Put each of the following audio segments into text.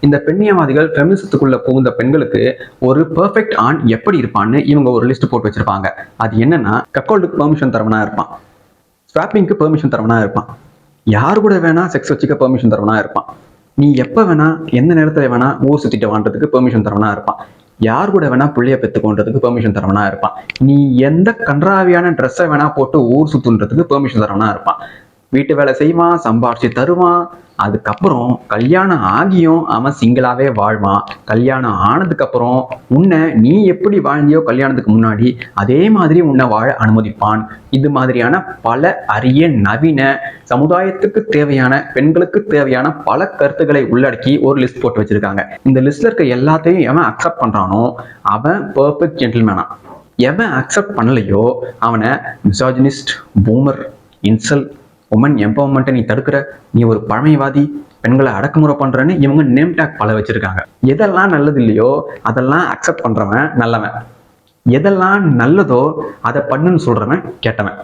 இந்த பெண்ணியவாதிகள் ஃபெமினிசத்துக்குள்ள புகுந்த பெண்களுக்கு ஒரு பெர்ஃபெக்ட் ஆண் எப்படி இருப்பான்னு இவங்க ஒரு லிஸ்ட் போட்டு வச்சிருப்பாங்க. அது என்னன்னா, கக்கோல்டுக்கு பெர்மிஷன் தரவனா இருப்பான், ஸ்வாப்பிங்க்கு பெர்மிஷன் தரவனா இருப்பான், யார் கூட வேணா செக்ஸ் வச்சுக்க பெர்மிஷன் தரவனா இருப்பான், நீ எப்ப வேணா எந்த நேரத்துல வேணா ஊர் சுத்திட்டு வாழ்றதுக்கு பெர்மிஷன் தரவனா இருப்பான், யார் கூட வேணா புள்ளைய பெத்துக்கொண்டதுக்கு பெர்மிஷன் தரவனா இருப்பான், நீ எந்த கன்றாவியான ட்ரெஸ்ஸை வேணா போட்டு ஊர் சுத்துன்றதுக்கு பெர்மிஷன் தரவனா இருப்பான், வீட்டு வேலை செய்வான், சம்பாரிச்சு தருவான், அதுக்கப்புறம் கல்யாணம் ஆகியும் அவன் சிங்கிளாவே வாழ்வான். கல்யாணம் ஆனதுக்கு அப்புறம் உன்னை நீ எப்படி வாழ்ந்தியோ கல்யாணத்துக்கு முன்னாடி அதே மாதிரி உன்னை வாழ அனுமதிப்பான். இது மாதிரியான பல அரிய நவீன சமுதாயத்துக்கு தேவையான பெண்களுக்கு தேவையான பல கருத்துக்களை உள்ளடக்கி ஒரு லிஸ்ட் போட்டு வச்சிருக்காங்க. இந்த லிஸ்ட்ல இருக்க எல்லாத்தையும் எவன் அக்செப்ட் பண்றானோ அவன் பெர்ஃபெக்ட் ஜென்டில்மேனா. எவன் அக்செப்ட் பண்ணலையோ அவனை மிசாஜினிஸ்ட், பூமர், இன்சல், உமன் எம்பவர்மெண்ட்டை நீ தடுக்கிற, நீ ஒரு பழமைவாதி, பெண்களை அடக்குமுறை பண்றன்னு இவங்க நேம் டேக் பல வச்சிருக்காங்க. எதெல்லாம் நல்லது இல்லையோ அதெல்லாம் அக்செப்ட் பண்றவன் நல்லவன், எதெல்லாம் நல்லதோ அதை பண்ணுன்னு சொல்றவன் கெட்டவன்.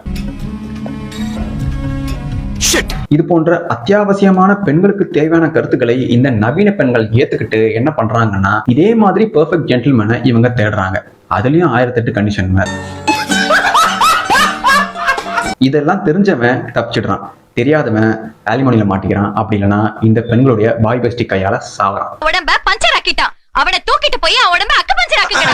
இது போன்ற அத்தியாவசியமான பெண்களுக்கு தேவையான கருத்துக்களை இந்த நவீன பெண்கள் ஏத்துக்கிட்டு என்ன பண்றாங்கன்னா, இதே மாதிரி பெர்ஃபெக்ட் ஜென்டில்மேனை இவங்க தேடுறாங்க. அதுலயும் 1008 கண்டிஷன். இதெல்லாம் தெரிஞ்சவன் தப்பிச்சிடுறான், தெரியாதவன் ஆலிமோனியில மாட்டிக்கிறான். அப்படி இல்லைன்னா இந்த பெண்களுடைய பாய் பெஸ்டி கையால சாவறான். உடம்ப பஞ்சர் ஆக்கிட்டான், அவனை தூக்கிட்டு போய் உடம்ப அக்கு பஞ்சர் ஆக்கிட்டான்.